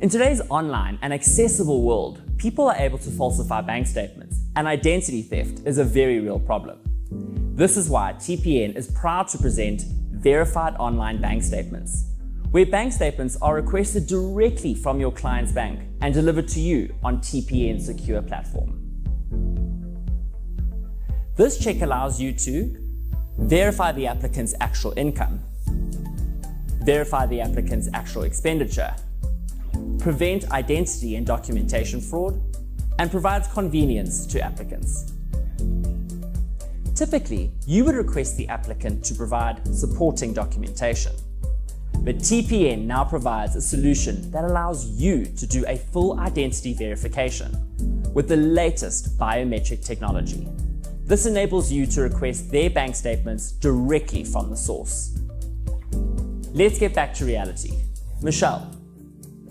In today's online and accessible world, people are able to falsify bank statements, and identity theft is a very real problem. This is why TPN is proud to present verified online bank statements, where bank statements are requested directly from your client's bank and delivered to you on TPN secure platform. This check allows you to verify the applicant's actual income, verify the applicant's actual expenditure, prevent identity and documentation fraud, and provides convenience to applicants. Typically, you would request the applicant to provide supporting documentation, but TPN now provides a solution that allows you to do a full identity verification with the latest biometric technology. This enables you to request their bank statements directly from the source. Let's get back to reality. Michelle,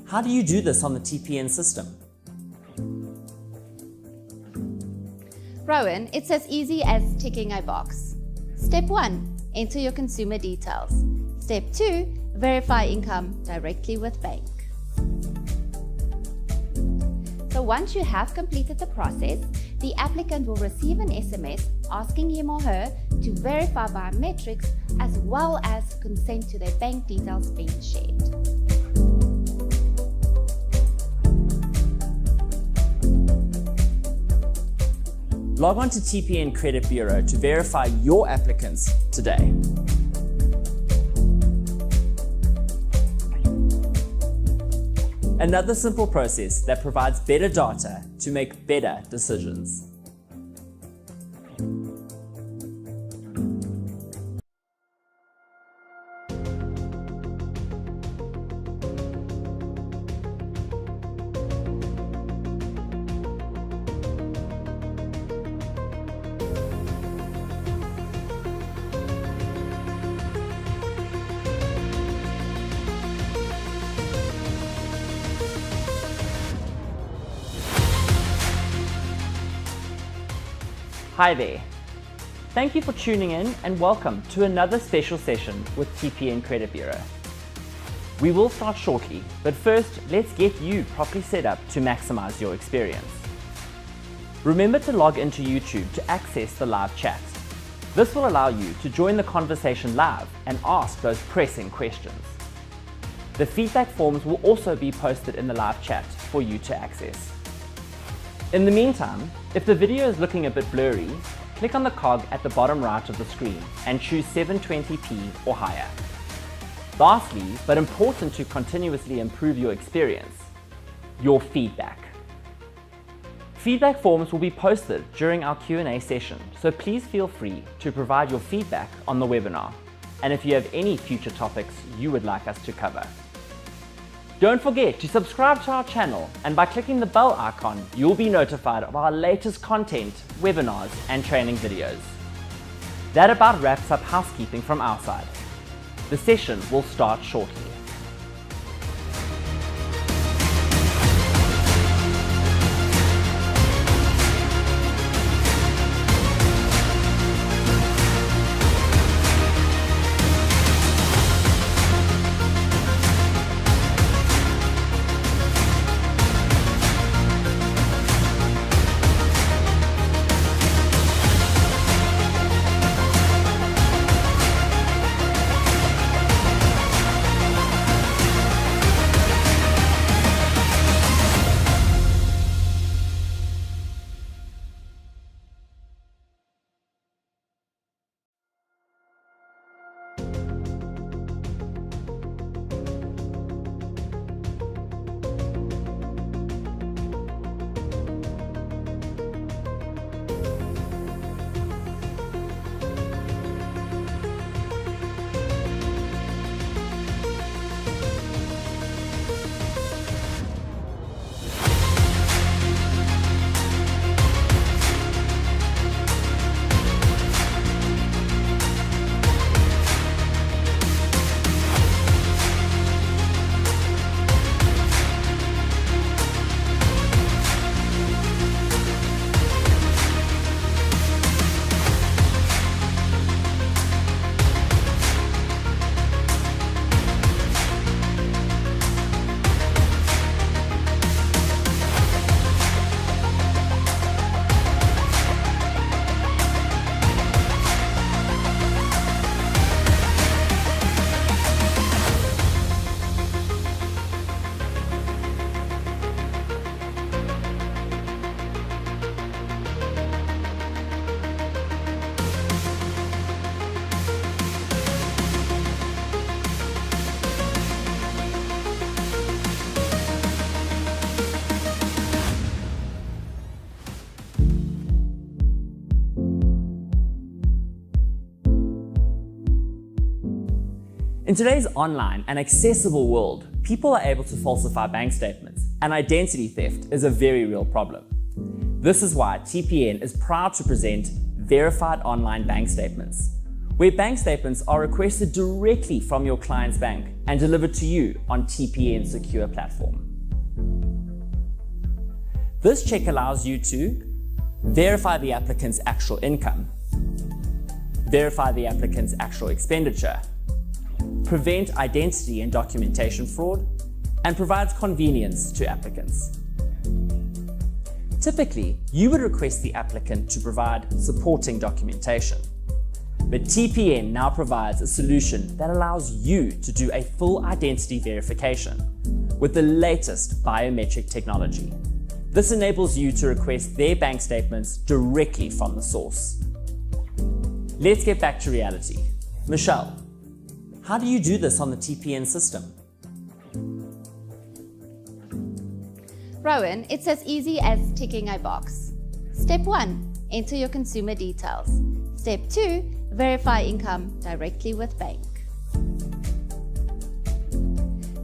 how do you do this on the TPN system? Rowan, it's as easy as ticking a box. Step 1, enter your consumer details. Step 2, verify income directly with bank. So once you have completed the process, the applicant will receive an SMS asking him or her to verify biometrics as well as consent to their bank details being shared. Log on to TPN Credit Bureau to verify your applicants today. Another simple process that provides better data to make better decisions. Hi there. Thank you for tuning in and welcome to another special session with TPN Credit Bureau. We will start shortly, but first let's get you properly set up to maximize your experience. Remember to log into YouTube to access the live chat. This will allow you to join the conversation live and ask those pressing questions. The feedback forms will also be posted in the live chat for you to access. In the meantime, if the video is looking a bit blurry, click on the cog at the bottom right of the screen and choose 720p or higher. Lastly, but important to continuously improve your experience, your feedback. Feedback forms will be posted during our Q&A session, so please feel free to provide your feedback on the webinar, and if you have any future topics you would like us to cover. Don't forget to subscribe to our channel, and by clicking the bell icon, you'll be notified of our latest content, webinars, and training videos. That about wraps up housekeeping from our side. The session will start shortly. In today's online and accessible world, people are able to falsify bank statements, and identity theft is a very real problem. This is why TPN is proud to present verified online bank statements, where bank statements are requested directly from your client's bank and delivered to you on TPN secure platform. This check allows you to verify the applicant's actual income, verify the applicant's actual expenditure, prevent identity and documentation fraud, and provides convenience to applicants. Typically, you would request the applicant to provide supporting documentation, but TPN now provides a solution that allows you to do a full identity verification with the latest biometric technology. This enables you to request their bank statements directly from the source. Let's get back to reality. Michelle, how do you do this on the TPN system? Rowan, it's as easy as ticking a box. Step 1, enter your consumer details. Step 2, verify income directly with bank.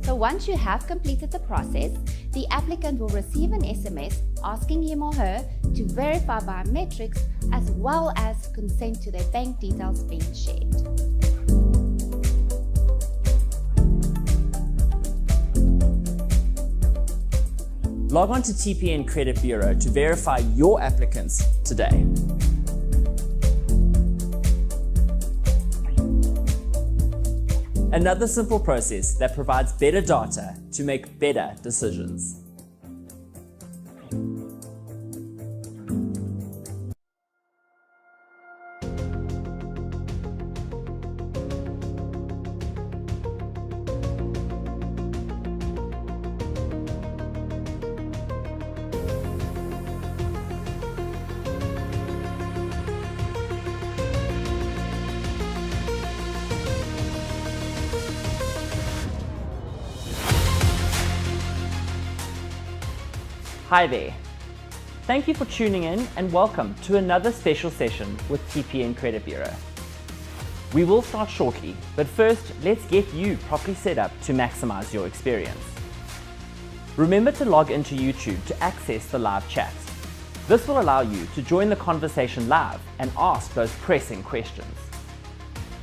So once you have completed the process, the applicant will receive an SMS asking him or her to verify biometrics as well as consent to their bank details being shared. Log on to TPN Credit Bureau to verify your applicants today. Another simple process that provides better data to make better decisions. Hi there. Thank you for tuning in and welcome to another special session with TPN Credit Bureau. We will start shortly, but first let's get you properly set up to maximize your experience. Remember to log into YouTube to access the live chat. This will allow you to join the conversation live and ask those pressing questions.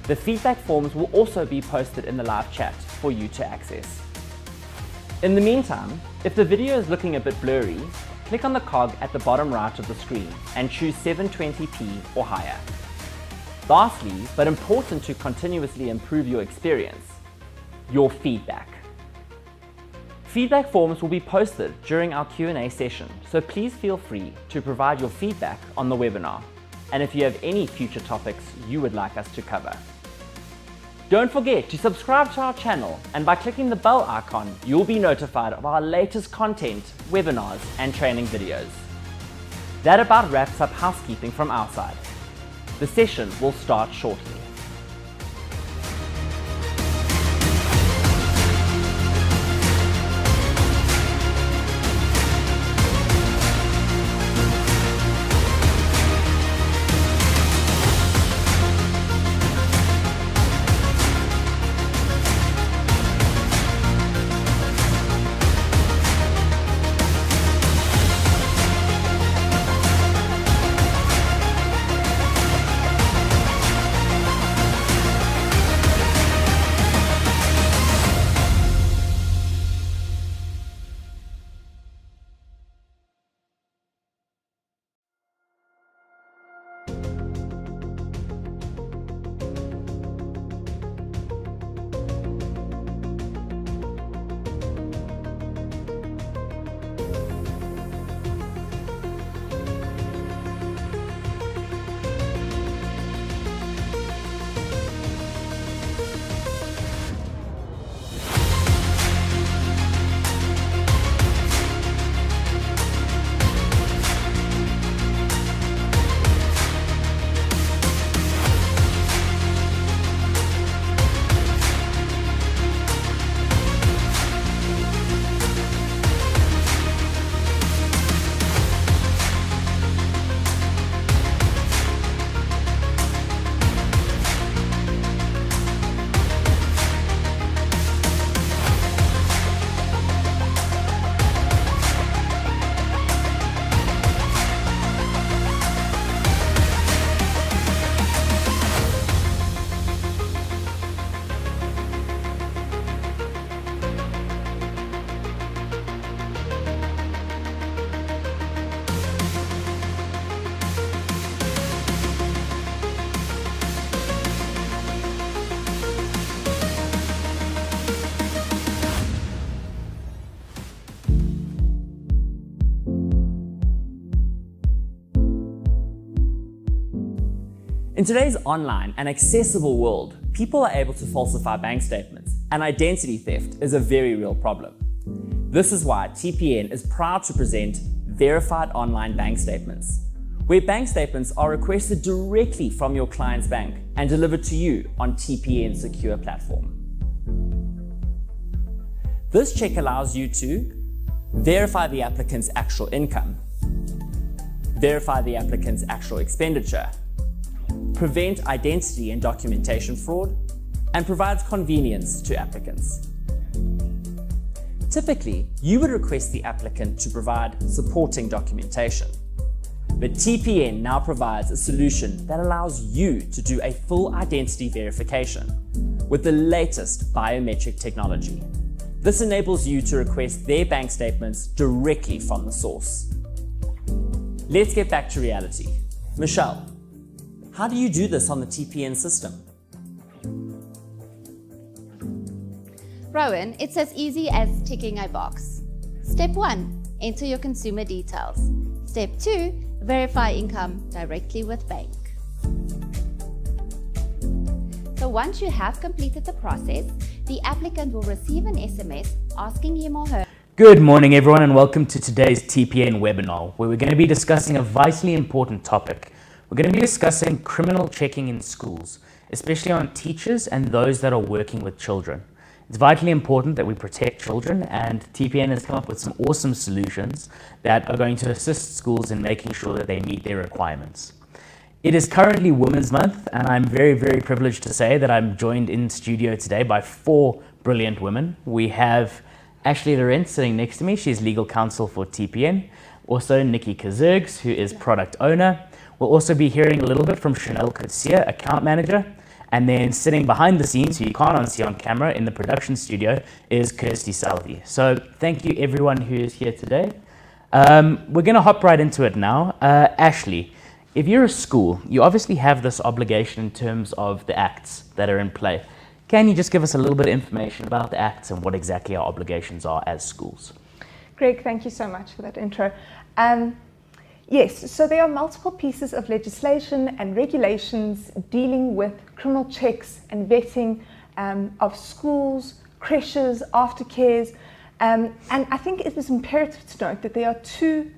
The feedback forms will also be posted in the live chat for you to access. In the meantime, if the video is looking a bit blurry, click on the cog at the bottom right of the screen and choose 720p or higher. Lastly, but important to continuously improve your experience, your feedback. Feedback forms will be posted during our Q&A session, so please feel free to provide your feedback on the webinar, and if you have any future topics you would like us to cover. Don't forget to subscribe to our channel, and by clicking the bell icon, you'll be notified of our latest content, webinars, and training videos. That about wraps up housekeeping from our side. The session will start shortly. In today's online and accessible world, people are able to falsify bank statements, and identity theft is a very real problem. This is why TPN is proud to present verified online bank statements, where bank statements are requested directly from your client's bank and delivered to you on TPN's secure platform. This check allows you to verify the applicant's actual income, verify the applicant's actual expenditure, prevent identity and documentation fraud, and provides convenience to applicants. Typically, you would request the applicant to provide supporting documentation, but TPN now provides a solution that allows you to do a full identity verification with the latest biometric technology. This enables you to request their bank statements directly from the source. Let's get back to reality. Michelle, how do you do this on the TPN system? Rowan, it's as easy as ticking a box. Step 1, enter your consumer details. Step 2, verify income directly with bank. So once you have completed the process, the applicant will receive an SMS asking him or her. Good morning everyone and welcome to today's TPN webinar, where we're going to be discussing a vitally important topic. We're going to be discussing criminal checking in schools, especially on teachers and those that are working with children. It's vitally important that we protect children, and TPN has come up with some awesome solutions that are going to assist schools in making sure that they meet their requirements. It is currently Women's Month, and I'm very, very privileged to say that I'm joined in studio today by 4 brilliant women. We have Ashley Lorenz sitting next to me. She's legal counsel for TPN. Also Nikki Kazergs, who is product owner. We'll also be hearing a little bit from Chanel Kutsia, account manager. And then sitting behind the scenes, who you can't see on camera in the production studio, is Kirsty Salvi. So thank you everyone who is here today. We're going to hop right into it now. Ashley, if you're a school, you obviously have this obligation in terms of the acts that are in play. Can you just give us a little bit of information about the acts and what exactly our obligations are as schools? Greg, thank you so much for that intro. Yes, so there are multiple pieces of legislation and regulations dealing with criminal checks and vetting of schools, creches, aftercares, and I think it is imperative to note that there are 2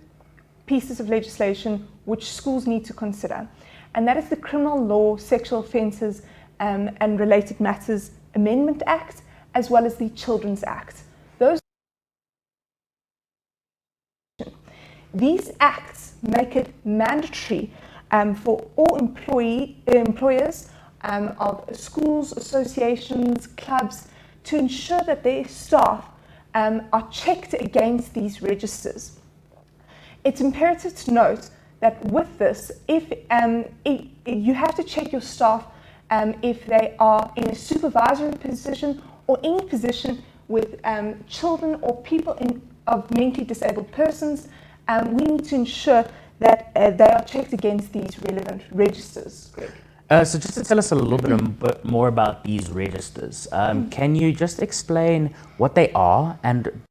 pieces of legislation which schools need to consider, and that is the Criminal Law, Sexual Offences and Related Matters Amendment Act, as well as the Children's Act. These acts make it mandatory for all employers of schools, associations, clubs to ensure that their staff are checked against these registers. It's imperative to note that with this, if you have to check your staff if they are in a supervisory position or any position with children or people of mentally disabled persons. We need to ensure that they are checked against these relevant registers. Greg. So just to tell us a little bit more about these registers, can you just explain what they are and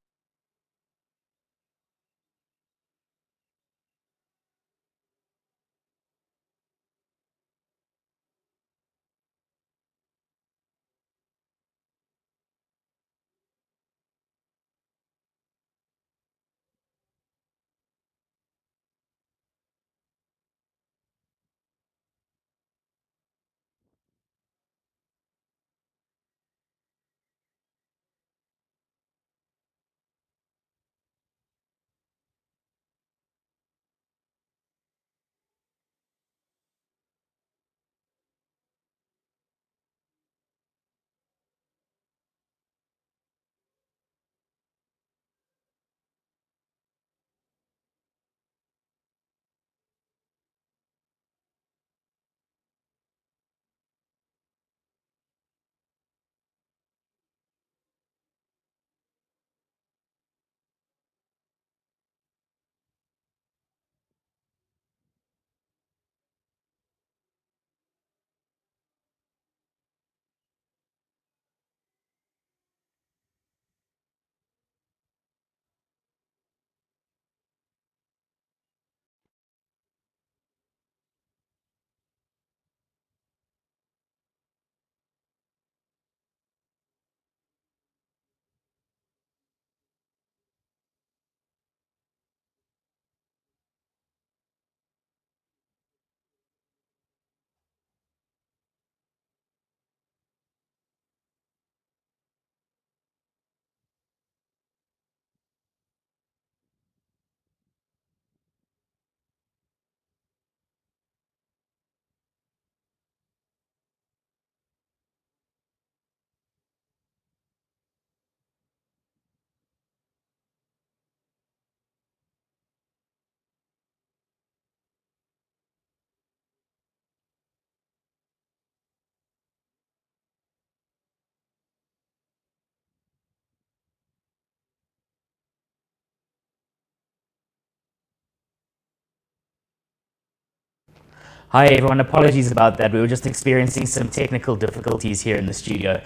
Hi everyone, apologies about that. We were just experiencing some technical difficulties here in the studio.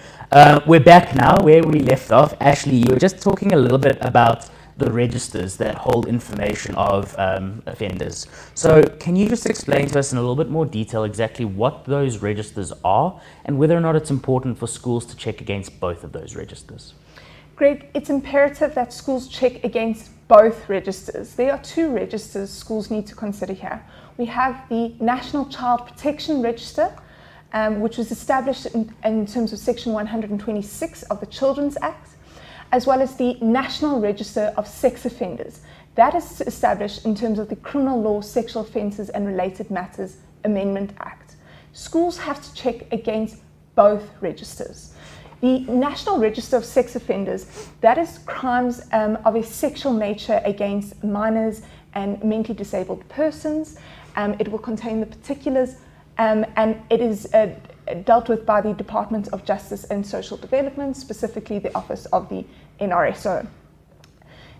We're back now where we left off. Ashley, you were just talking a little bit about the registers that hold information of offenders. So can you just explain to us in a little bit more detail exactly what those registers are and whether or not it's important for schools to check against both of those registers? Greg, it's imperative that schools check against both registers. There are two registers schools need to consider here. We have the National Child Protection Register, which was established in terms of Section 126 of the Children's Act, as well as the National Register of Sex Offenders. That is established in terms of the Criminal Law, Sexual Offences and Related Matters Amendment Act. Schools have to check against both registers. The National Register of Sex Offenders, that is crimes of a sexual nature against minors and mentally disabled persons. It will contain the particulars and it is dealt with by the Department of Justice and Social Development, specifically the Office of the NRSO.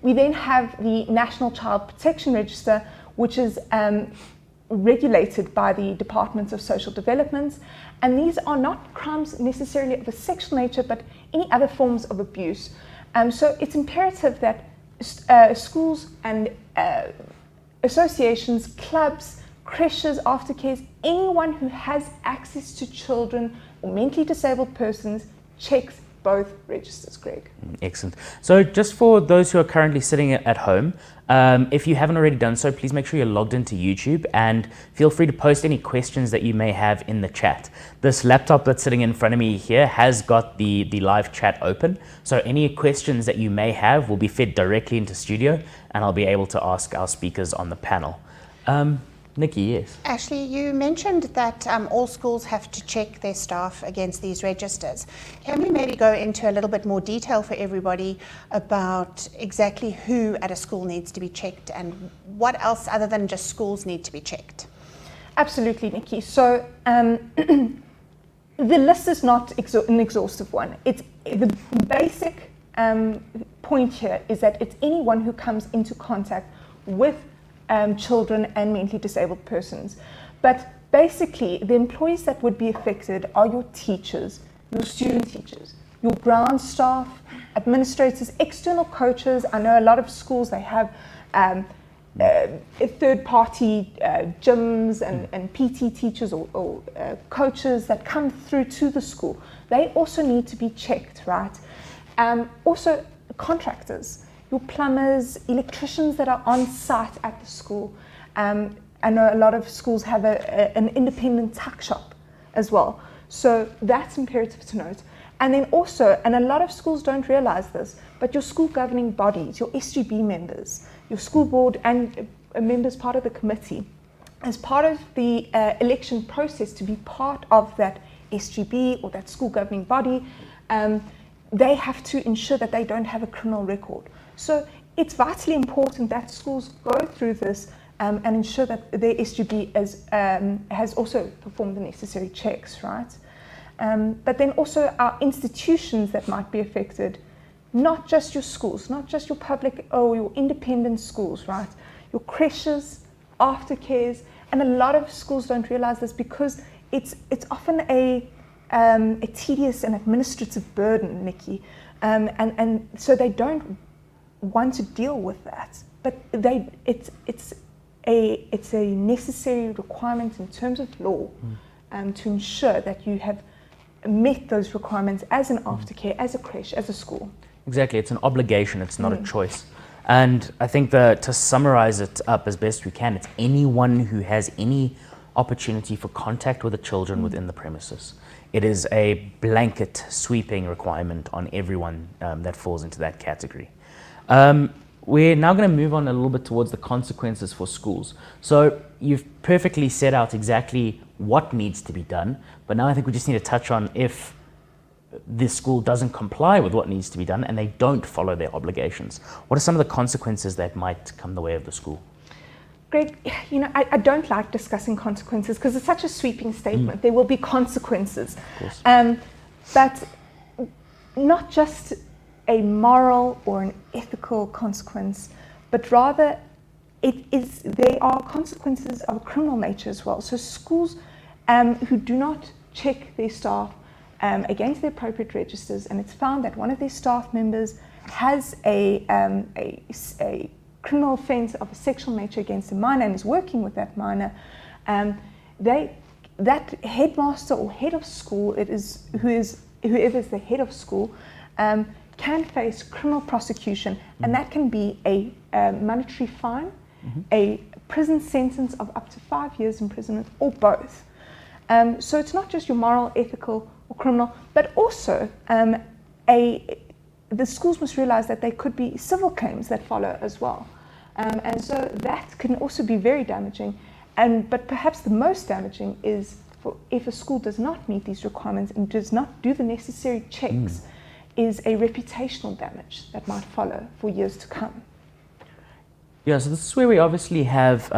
We then have the National Child Protection Register, which is regulated by the Department of Social Development, and these are not crimes necessarily of a sexual nature, but any other forms of abuse. So it's imperative that schools and associations, clubs, creches, aftercares, anyone who has access to children or mentally disabled persons checks both registers, Greg. Excellent. So just for those who are currently sitting at home, if you haven't already done so, please make sure you're logged into YouTube and feel free to post any questions that you may have in the chat. This laptop that's sitting in front of me here has got the live chat open. So any questions that you may have will be fed directly into studio and I'll be able to ask our speakers on the panel. Nikki, yes. Ashley, you mentioned that all schools have to check their staff against these registers. Can we maybe go into a little bit more detail for everybody about exactly who at a school needs to be checked and what else other than just schools need to be checked? Absolutely, Nikki. So the list is not an exhaustive one. It's the basic point here is that it's anyone who comes into contact with children and mentally disabled persons. But basically, the employees that would be affected are your teachers, your student teachers, your ground staff, administrators, external coaches. I know a lot of schools, they have third-party gyms and PT teachers or coaches that come through to the school. They also need to be checked, right? Also, contractors, your plumbers, electricians that are on site at the school. I know a lot of schools have an independent tuck shop as well. So that's imperative to note. And then also, and a lot of schools don't realize this, but your school governing bodies, your SGB members, your school board and members part of the committee, as part of the election process to be part of that SGB or that school governing body, they have to ensure that they don't have a criminal record. So it's vitally important that schools go through this and ensure that their SGB has also performed the necessary checks, right? But then also our institutions that might be affected, not just your schools, not just your public or your independent schools, right? Your creches, aftercares, and a lot of schools don't realize this because it's often a tedious and administrative burden, Nikki, and so they don't want to deal with that, but it's a necessary requirement in terms of law to ensure that you have met those requirements as an aftercare, as a creche, as a school. Exactly, it's an obligation, it's not a choice. And I think to summarize it up as best we can, it's anyone who has any opportunity for contact with the children within the premises. It is a blanket sweeping requirement on everyone that falls into that category. We're now going to move on a little bit towards the consequences for schools. So you've perfectly set out exactly what needs to be done, but now I think we just need to touch on if this school doesn't comply with what needs to be done and they don't follow their obligations. What are some of the consequences that might come the way of the school? Greg, you know, I don't like discussing consequences because it's such a sweeping statement. There will be consequences. Of course. But not just a moral or an ethical consequence, but rather there are consequences of a criminal nature as well. So schools who do not check their staff against the appropriate registers, and it's found that one of their staff members has a criminal offence of a sexual nature against a minor and is working with that minor, that headmaster or head of school, whoever is the head of school, can face criminal prosecution, and that can be a monetary fine, a prison sentence of up to 5 years imprisonment, or both. So it's not just your moral, ethical, or criminal, but also the schools must realize that there could be civil claims that follow as well. And so that can also be very damaging. But perhaps the most damaging is if a school does not meet these requirements and does not do the necessary checks, is a reputational damage that might follow for years to come. Yeah, so this is where we obviously have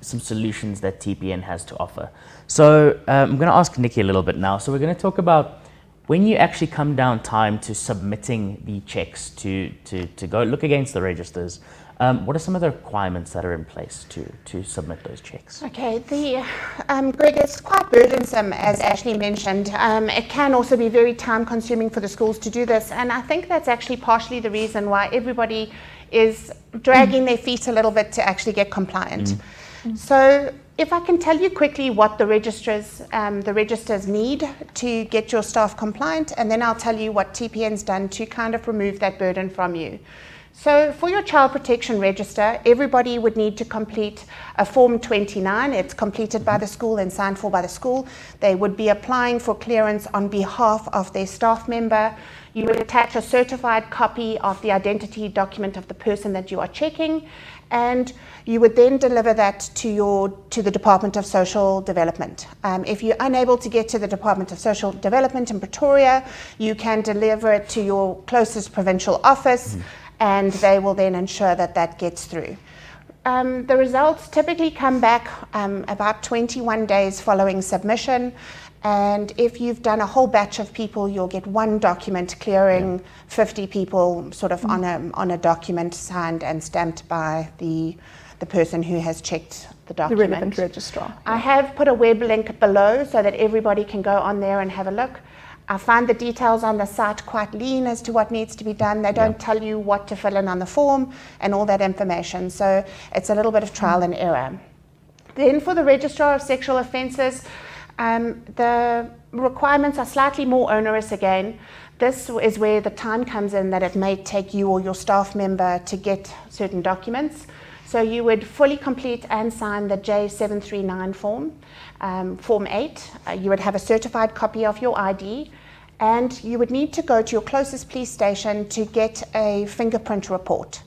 some solutions that TPN has to offer. So I'm going to ask Nikki a little bit now. So we're going to talk about when you actually come down time to submitting the checks to go look against the registers. What are some of the requirements that are in place to submit those checks? Okay, Greg, it's quite burdensome, as Ashley mentioned. It can also be very time consuming for the schools to do this, and I think that's actually partially the reason why everybody is dragging their feet a little bit to actually get compliant. So if I can tell you quickly what the registers need to get your staff compliant, and then I'll tell you what TPN's done to kind of remove that burden from you. So for your child protection register, everybody would need to complete a Form 29. It's completed by the school and signed for by the school. They would be applying for clearance on behalf of their staff member. You would attach a certified copy of the identity document of the person that you are checking, and you would then deliver that to the Department of Social Development. If you're unable to get to the Department of Social Development in Pretoria, you can deliver it to your closest provincial office, and they will then ensure that that gets through. The results typically come back about 21 days following submission, and if you've done a whole batch of people, you'll get one document clearing 50 people sort of on a document signed and stamped by the person who has checked the document. The relevant registrar. I have put a web link below so that everybody can go on there and have a look. I find the details on the site quite lean as to what needs to be done. They don't tell you what to fill in on the form and all that information. So it's a little bit of trial and error. Then for the Registrar of Sexual Offences, the requirements are slightly more onerous again. This is where the time comes in that it may take you or your staff member to get certain documents. So you would fully complete and sign the J739 form, Form 8. You would have a certified copy of your ID, and you would need to go to your closest police station to get a fingerprint report.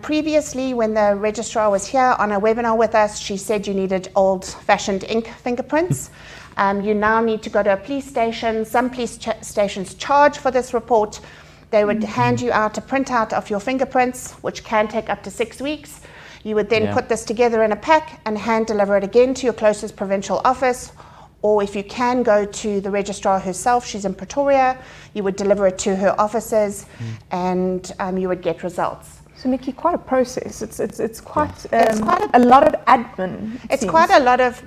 Previously, when the registrar was here on a webinar with us, she said you needed old-fashioned ink fingerprints. You now need to go to a police station. Some police stations charge for this report. They would hand you out a printout of your fingerprints, which can take up to 6 weeks. You would then put this together in a pack and hand deliver it again to your closest provincial office, or if you can go to the registrar herself, she's in Pretoria, you would deliver it to her offices, and you would get results. So Nikki, quite a process. It's quite a lot of admin. It's quite a lot of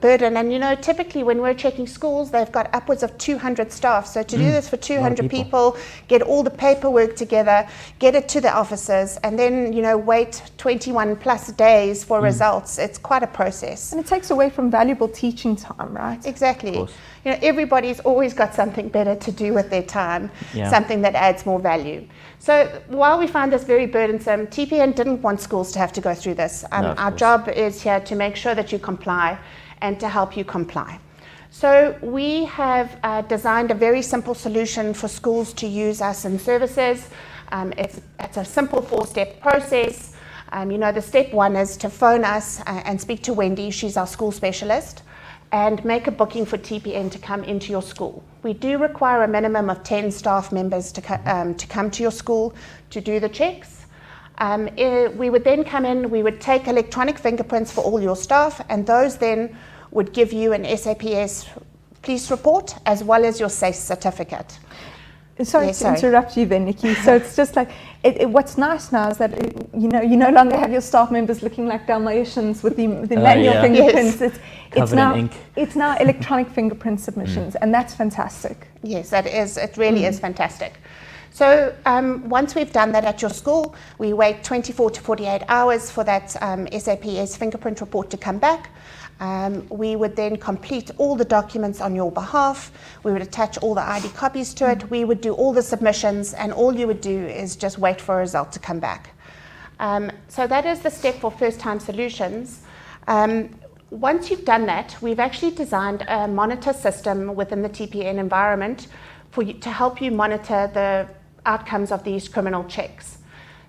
burden, and you know, typically when we're checking schools, they've got upwards of 200 staff. So to do this for 200 people, get all the paperwork together, get it to the offices, and then wait 21 plus days for results. It's quite a process, and it takes away from valuable teaching time, right? Exactly. Everybody's always got something better to do with their time, something that adds more value. So while we find this very burdensome, TPN didn't want schools to have to go through this. Our job is here to make sure that you comply and to help you comply. So we have designed a very simple solution for schools to use us in services. It's a simple 4-step process. The step 1 is to phone us and speak to Wendy. She's our school specialist, and make a booking for TPN to come into your school. We do require a minimum of 10 staff members to come to your school to do the checks. We would then come in, we would take electronic fingerprints for all your staff, and those then would give you an SAPS police report as well as your SACE certificate. Sorry to interrupt you then, Nikki. So it's just like, what's nice now is that you no longer have your staff members looking like Dalmatians with the manual fingerprints. Yes. It's now electronic fingerprint submissions, and that's fantastic. Yes, that is. It really is fantastic. So once we've done that at your school, we wait 24 to 48 hours for that SAPS fingerprint report to come back. We would then complete all the documents on your behalf. We would attach all the ID copies to it. We would do all the submissions, and all you would do is just wait for a result to come back. So that is the step for first-time solutions. Once you've done that, we've actually designed a monitor system within the TPN environment for you, to help you monitor the outcomes of these criminal checks.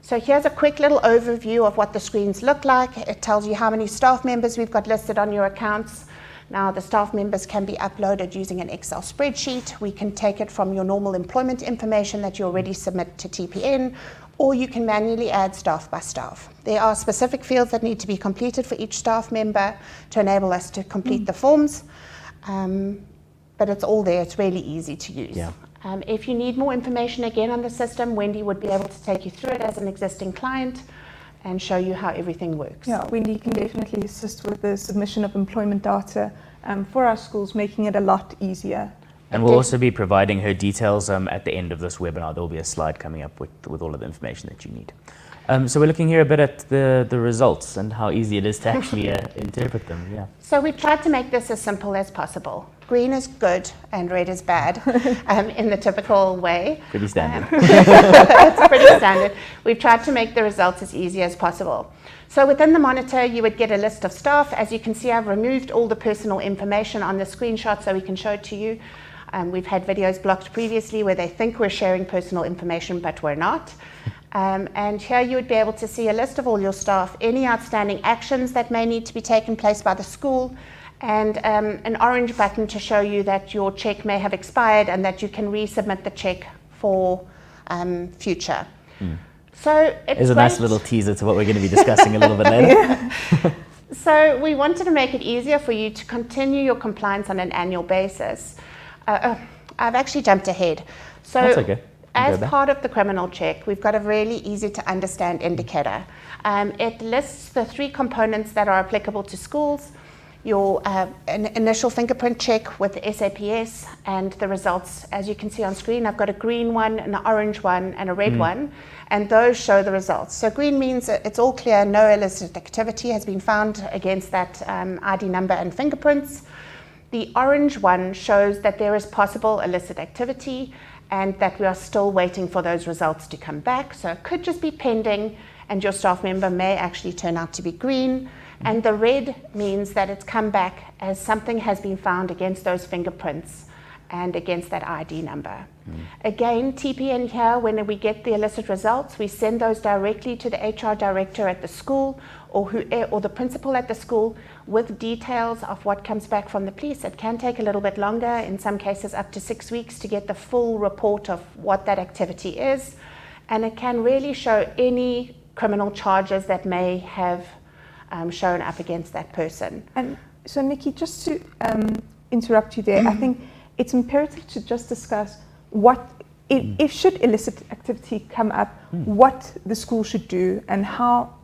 So here's a quick little overview of what the screens look like. It tells you how many staff members we've got listed on your accounts. Now, the staff members can be uploaded using an Excel spreadsheet. We can take it from your normal employment information that you already submit to TPN, or you can manually add staff by staff. There are specific fields that need to be completed for each staff member to enable us to complete the forms, but it's all there. It's really easy to use. Yeah. If you need more information again on the system, Wendy would be able to take you through it as an existing client and show you how everything works. Yeah, Wendy can definitely assist with the submission of employment data for our schools, making it a lot easier. And we'll also be providing her details at the end of this webinar. There will be a slide coming up with all of the information that you need. So we're looking here a bit at the results and how easy it is to actually interpret them. Yeah. So we tried to make this as simple as possible. Green is good and red is bad in the typical way. Pretty standard. It's pretty standard. We've tried to make the results as easy as possible. So within the monitor, you would get a list of staff. As you can see, I've removed all the personal information on the screenshot so we can show it to you. We've had videos blocked previously where they think we're sharing personal information, but we're not. And here you would be able to see a list of all your staff, any outstanding actions that may need to be taken place by the school, and an orange button to show you that your check may have expired and that you can resubmit the check for future. So it's a nice little teaser to what we're going to be discussing a little bit later. So we wanted to make it easier for you to continue your compliance on an annual basis. I've actually jumped ahead. So that's okay. As part of the criminal check, we've got a really easy to understand indicator. It lists the 3 components that are applicable to schools: your initial fingerprint check with SAPS and the results. As you can see on screen, I've got a green one, an orange one, and a red one, and those show the results. So green means it's all clear, no illicit activity has been found against that ID number and fingerprints. The orange one shows that there is possible illicit activity and that we are still waiting for those results to come back. So it could just be pending, and your staff member may actually turn out to be green. And the red means that it's come back as something has been found against those fingerprints and against that ID number. Again, TPN here, when we get the illicit results, we send those directly to the HR director at the school or the principal at the school with details of what comes back from the police. It can take a little bit longer, in some cases up to 6 weeks, to get the full report of what that activity is. And it can really show any criminal charges that may have shown up against that person. And so, Nikki, just to interrupt you there, I think it's imperative to just discuss what, if should illicit activity come up, what the school should do and how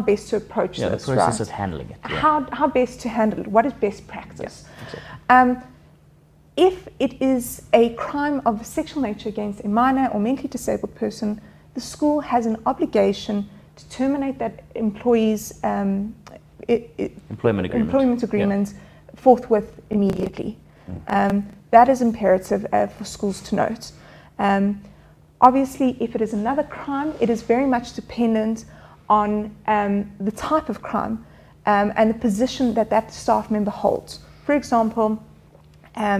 best to approach this. The process of handling it. Yeah. How best to handle it. What is best practice? Yes, exactly. If it is a crime of sexual nature against a minor or mentally disabled person, the school has an obligation to terminate that employee's employment agreement forthwith, immediately. That is imperative for schools to note. Obviously, if it is another crime, it is very much dependent on the type of crime and the position that staff member holds. For example,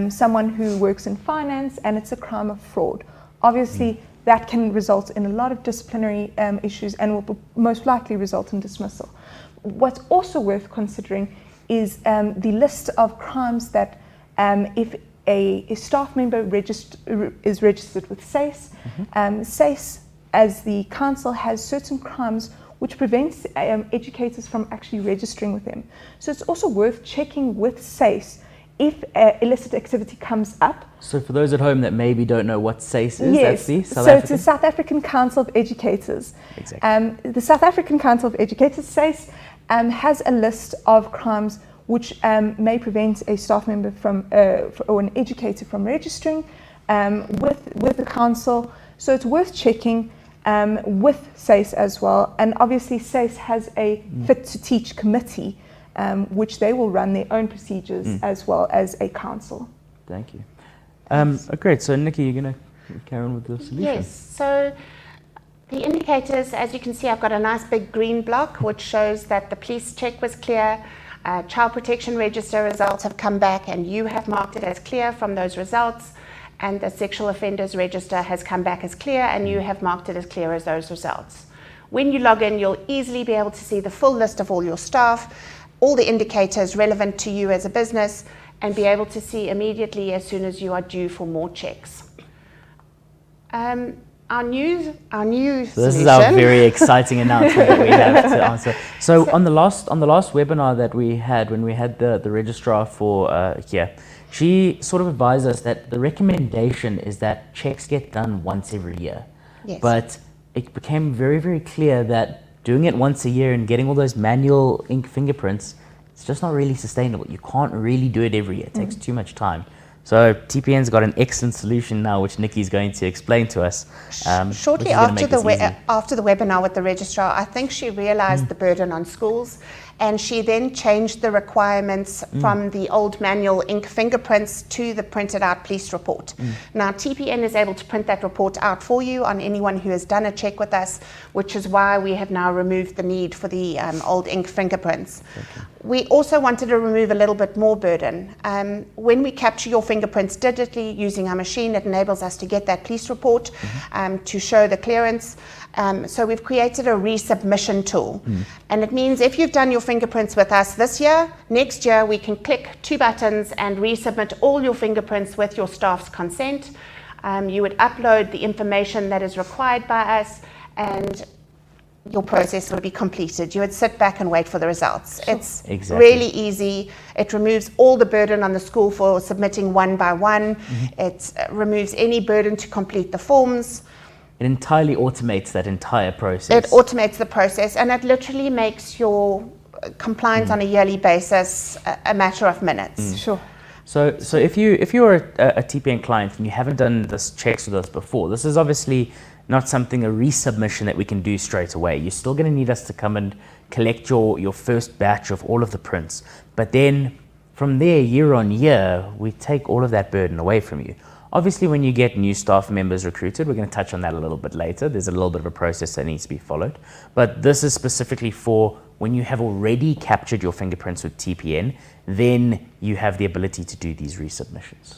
someone who works in finance and it's a crime of fraud. Obviously, that can result in a lot of disciplinary issues and will most likely result in dismissal. What's also worth considering is the list of crimes that if a staff member is registered with SACE, SACE as the council has certain crimes which prevents educators from actually registering with them. So it's also worth checking with SACE if illicit activity comes up. So for those at home that maybe don't know what SACE is, Yes, that's the South so African? it's the South African Council of Educators. Exactly. The South African Council of Educators, SACE, has a list of crimes which may prevent a staff member from or an educator from registering with the council. So it's worth checking with SACE as well. And obviously SACE has a Fit to Teach committee, which they will run their own procedures as well as a council. Thank you. Great. So Nikki, you're going to carry on with the solution. Yes, so the indicators, as you can see, I've got a nice big green block which shows that the police check was clear, child protection register results have come back and you have marked it as clear from those results, and the sexual offenders register has come back as clear and you have marked it as clear as those results. When you log in, you'll easily be able to see the full list of all your staff, all the indicators relevant to you as a business, and be able to see immediately as soon as you are due for more checks. Our new So this is our very exciting announcement that we have to answer. So on the last webinar that we had, when we had the registrar for here, she sort of advised us that the recommendation is that checks get done once every year. Yes. But it became very, very clear that doing it once a year and getting all those manual ink fingerprints, it's just not really sustainable. You can't really do it every year. It takes too much time. So TPN's got an excellent solution now, which Nikki's going to explain to us. Shortly after the webinar with the registrar, I think she realized the burden on schools, and she then changed the requirements from the old manual ink fingerprints to the printed out police report. Now TPN is able to print that report out for you on anyone who has done a check with us, which is why we have now removed the need for the old ink fingerprints. We also wanted to remove a little bit more burden. When we capture your fingerprints digitally using our machine, it enables us to get that police report to show the clearance. So we've created a resubmission tool. And it means if you've done your fingerprints with us this year, next year we can click 2 buttons and resubmit all your fingerprints with your staff's consent. You would upload the information that is required by us, and your process would be completed. You would sit back and wait for the results. It's really easy. It removes all the burden on the school for submitting one by one. It removes any burden to complete the forms. It entirely automates that entire process. It automates the process, and it literally makes your compliance on a yearly basis a matter of minutes. Sure. So if you're a TPN client and you haven't done this checks with us before, this is obviously not something, a resubmission that we can do straight away. You're still going to need us to come and collect your first batch of all of the prints. But then from there, year on year, we take all of that burden away from you. Obviously, when you get new staff members recruited, we're going to touch on that a little bit later. There's a little bit of a process that needs to be followed. But this is specifically for when you have already captured your fingerprints with TPN, then you have the ability to do these resubmissions.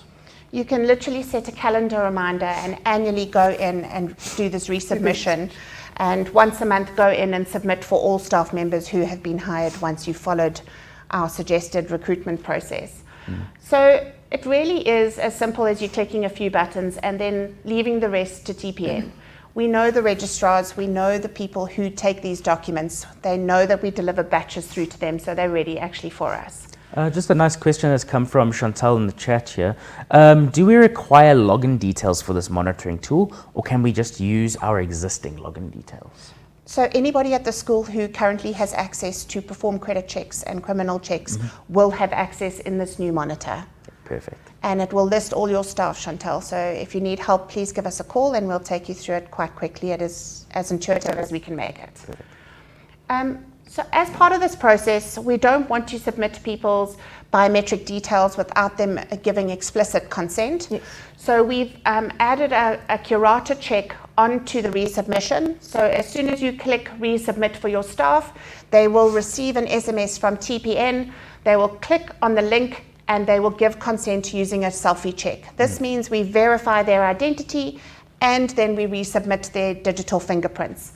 You can literally set a calendar reminder and annually go in and do this resubmission. And once a month, go in and submit for all staff members who have been hired once you've followed our suggested recruitment process. So it really is as simple as you clicking a few buttons and then leaving the rest to TPN. We know the registrars, we know the people who take these documents. They know that we deliver batches through to them, so they're ready actually for us. Just a nice question that's come from Chantal in the chat here. Do we require login details for this monitoring tool, or can we just use our existing login details? So anybody at the school who currently has access to perform credit checks and criminal checks will have access in this new monitor. Perfect. And it will list all your staff, Chantal. So if you need help, please give us a call and we'll take you through it quite quickly. It is as intuitive as we can make it. So as part of this process, we don't want to submit people's biometric details without them giving explicit consent. Yes. So we've added a curator check onto the resubmission. So as soon as you click resubmit for your staff, they will receive an SMS from TPN. They will click on the link and they will give consent using a selfie check. This means we verify their identity and then we resubmit their digital fingerprints.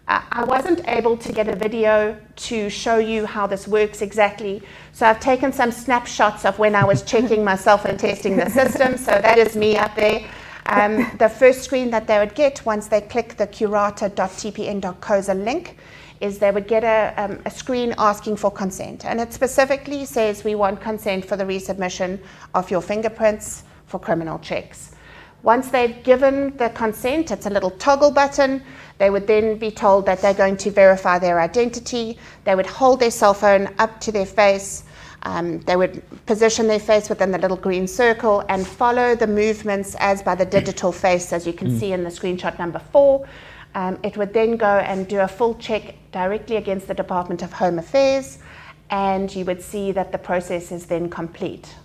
I wasn't able to get a video to show you how this works exactly, so I've taken some snapshots of when I was checking myself and testing the system, so that is me up there. The first screen that they would get once they click the curata.tpn.coza link is they would get a screen asking for consent, and it specifically says we want consent for the resubmission of your fingerprints for criminal checks. Once they've given the consent, it's a little toggle button. They would then be told that they're going to verify their identity. They would hold their cell phone up to their face. They would position their face within the little green circle and follow the movements as by the digital face, as you can see in the screenshot number 4. It would then go and do a full check directly against the Department of Home Affairs, and you would see that the process is then complete.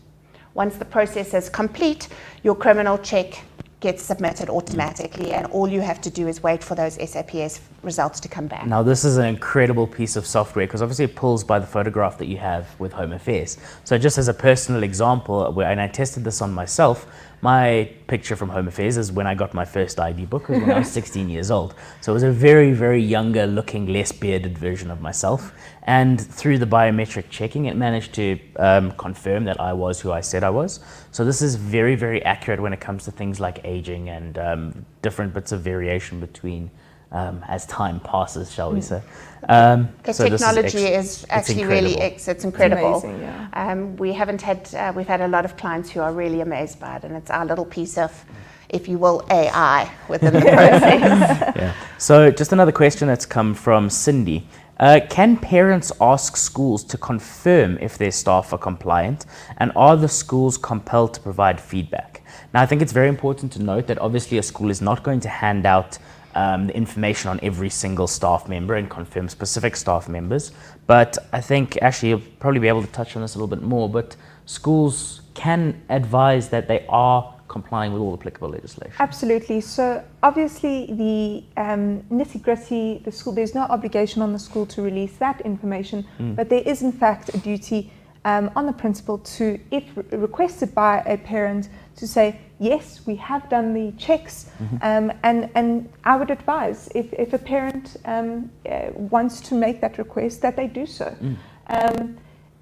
Once the process is complete, your criminal check gets submitted automatically, and all you have to do is wait for those SAPS results to come back. Now, this is an incredible piece of software because obviously it pulls by the photograph that you have with Home Affairs. So just as a personal example, and I tested this on myself, my picture from Home Affairs is when I got my first ID book, was when I was 16 years old. So it was a very, very younger looking, less bearded version of myself. And through the biometric checking, it managed to confirm that I was who I said I was. So this is very, very accurate when it comes to things like aging and different bits of variation between as time passes, shall we say. The technology is actually really, it's incredible. It's amazing, yeah. We've had a lot of clients who are really amazed by it, and it's our little piece of, if you will, AI within the process. Yeah. So just another question that's come from Cindy. Can parents ask schools to confirm if their staff are compliant, and are the schools compelled to provide feedback? Now, I think it's very important to note that obviously a school is not going to hand out the information on every single staff member and confirm specific staff members, but I think Ashley, you'll probably be able to touch on this a little bit more, but schools can advise that they are complying with all applicable legislation. Absolutely. So obviously the nitty-gritty, there's no obligation on the school to release that information, but there is in fact a duty on the principal to, if requested by a parent, to say, yes, we have done the checks, and I would advise if a parent wants to make that request, that they do so.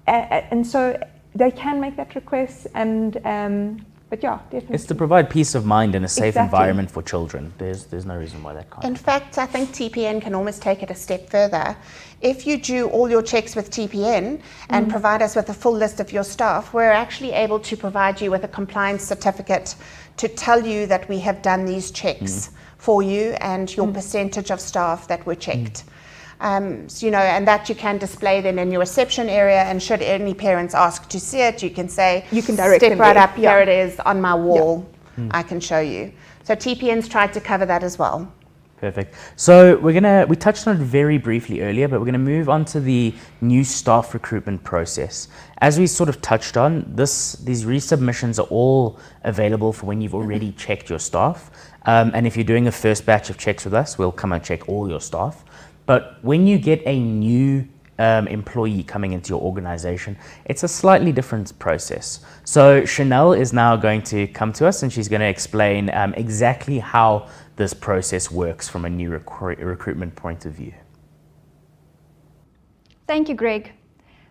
And so they can make that request, but yeah, definitely. It's to provide peace of mind and a safe Exactly. environment for children. There's no reason why that can't. In fact, I think TPN can almost take it a step further. If you do all your checks with TPN and provide us with a full list of your staff, we're actually able to provide you with a compliance certificate to tell you that we have done these checks for you and your percentage of staff that were checked. So, and that you can display then in your reception area, and should any parents ask to see it, you can say, You can direct step them right there. up, here it is on my wall, I can show you. So TPN's tried to cover that as well. Perfect. So we touched on it very briefly earlier, but we're gonna move on to the new staff recruitment process. As we sort of touched on, these resubmissions are all available for when you've already checked your staff. And if you're doing a first batch of checks with us, we'll come and check all your staff. But when you get a new employee coming into your organization, it's a slightly different process. So Chanel is now going to come to us and she's going to explain exactly how this process works from a new recruitment point of view. Thank you, Greg.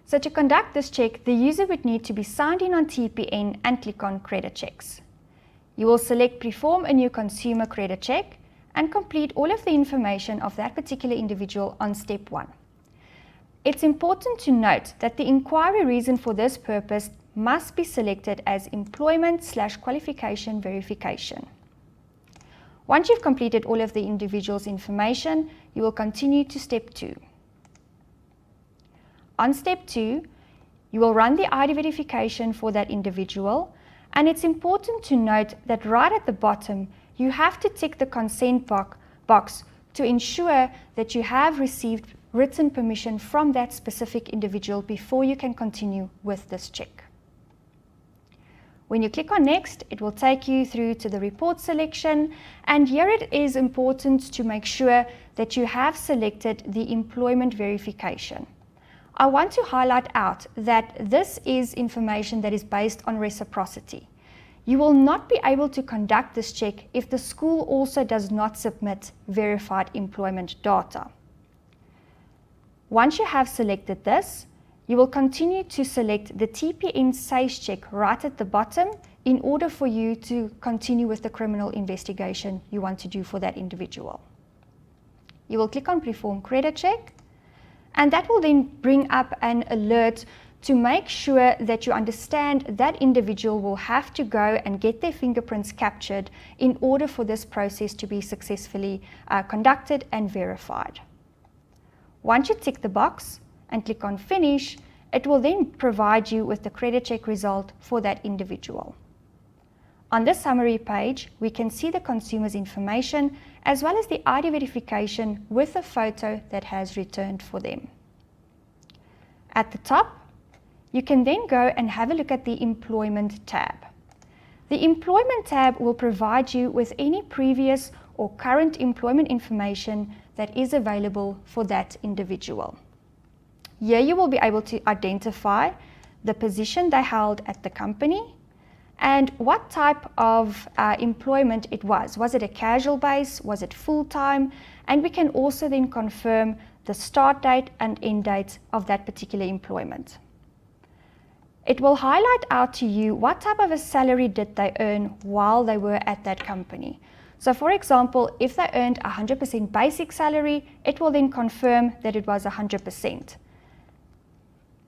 So to conduct this check, the user would need to be signed in on TPN and click on Credit Checks. You will select Perform a new consumer credit check and complete all of the information of that particular individual on step 1. It's important to note that the inquiry reason for this purpose must be selected as employment/qualification verification. Once you've completed all of the individual's information, you will continue to step 2. On step 2, you will run the ID verification for that individual, and it's important to note that right at the bottom, you have to tick the consent box to ensure that you have received written permission from that specific individual before you can continue with this check. When you click on Next, it will take you through to the report selection, and here it is important to make sure that you have selected the employment verification. I want to highlight out that this is information that is based on reciprocity. You will not be able to conduct this check if the school also does not submit verified employment data. Once you have selected this, you will continue to select the TPN SAFE check right at the bottom in order for you to continue with the criminal investigation you want to do for that individual. You will click on Perform Credit Check, and that will then bring up an alert to make sure that you understand that individual will have to go and get their fingerprints captured in order for this process to be successfully conducted and verified. Once you tick the box and click on Finish, it will then provide you with the credit check result for that individual. On this summary page, we can see the consumer's information as well as the ID verification with a photo that has returned for them. At the top, you can then go and have a look at the Employment tab. The Employment tab will provide you with any previous or current employment information that is available for that individual. Here you will be able to identify the position they held at the company and what type of employment it was. Was it a casual base? Was it full-time? And we can also then confirm the start date and end date of that particular employment. It will highlight out to you what type of a salary did they earn while they were at that company. So for example, if they earned 100% basic salary, it will then confirm that it was 100%.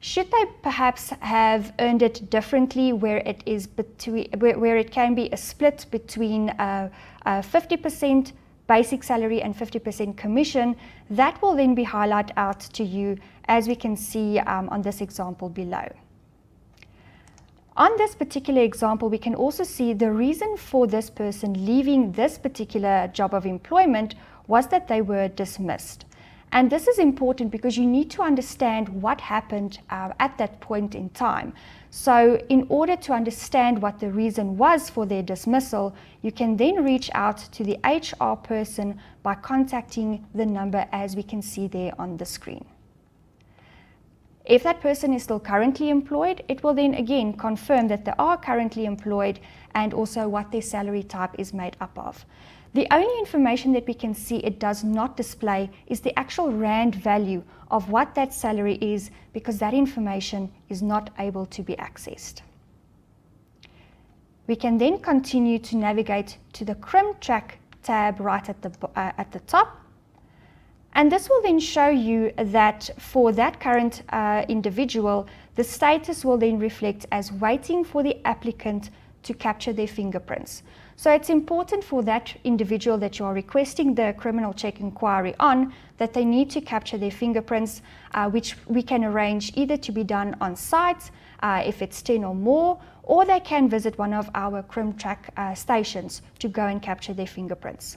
Should they perhaps have earned it differently, where it is where it can be a split between 50% basic salary and 50% commission, that will then be highlighted out to you, as we can see on this example below. On this particular example, we can also see the reason for this person leaving this particular job of employment was that they were dismissed. And this is important because you need to understand what happened at that point in time. So in order to understand what the reason was for their dismissal, you can then reach out to the HR person by contacting the number as we can see there on the screen. If that person is still currently employed, it will then again confirm that they are currently employed and also what their salary type is made up of. The only information that we can see it does not display is the actual rand value of what that salary is, because that information is not able to be accessed. We can then continue to navigate to the CrimCheck tab right at the top. And this will then show you that for that current individual, the status will then reflect as waiting for the applicant to capture their fingerprints. So it's important for that individual that you are requesting the criminal check inquiry on that they need to capture their fingerprints, which we can arrange either to be done on site, if it's 10 or more, or they can visit one of our CrimCheck stations to go and capture their fingerprints.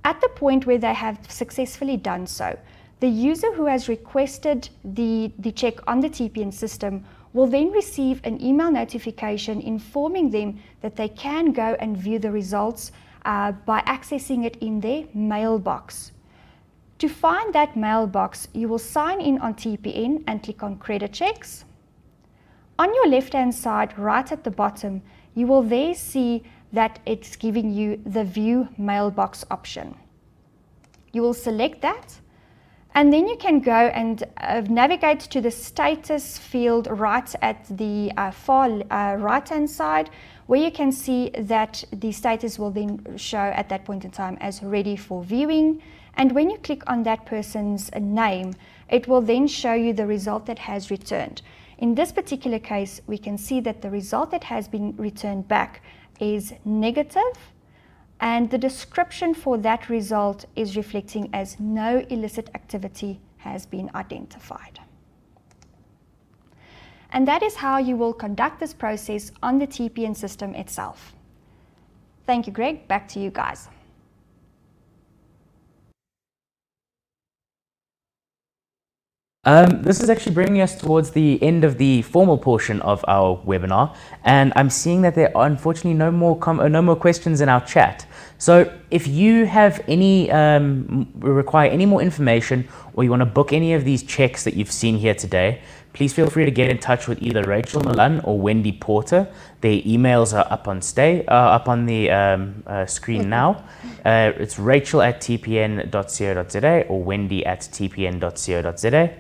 At the point where they have successfully done so, the user who has requested the check on the TPN system will then receive an email notification informing them that they can go and view the results by accessing it in their mailbox. To find that mailbox, you will sign in on TPN and click on Credit Checks. On your left-hand side, right at the bottom, you will there see that it's giving you the View Mailbox option. You will select that, and then you can go and navigate to the status field right at the far right-hand side, where you can see that the status will then show at that point in time as ready for viewing. And when you click on that person's name, it will then show you the result that has returned. In this particular case, we can see that the result that has been returned back is negative, and the description for that result is reflecting as no illicit activity has been identified. And that is how you will conduct this process on the TPN system itself. Thank you, Greg. Back to you guys. This is actually bringing us towards the end of the formal portion of our webinar, and I'm seeing that there are unfortunately no more questions in our chat. So if you have any require any more information, or you want to book any of these checks that you've seen here today, please feel free to get in touch with either Rachel Milan or Wendy Porter. Their emails are up on the screen now. It's rachel@tpn.co.za or wendy@tpn.co.za.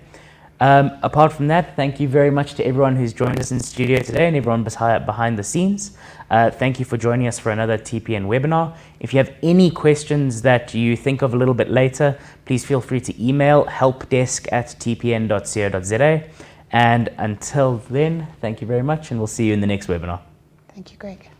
Apart from that, thank you very much to everyone who's joined us in studio today and everyone behind the scenes. Thank you for joining us for another TPN webinar. If you have any questions that you think of a little bit later, please feel free to email helpdesk@tpn.co.za. And until then, thank you very much, and we'll see you in the next webinar. Thank you, Greg.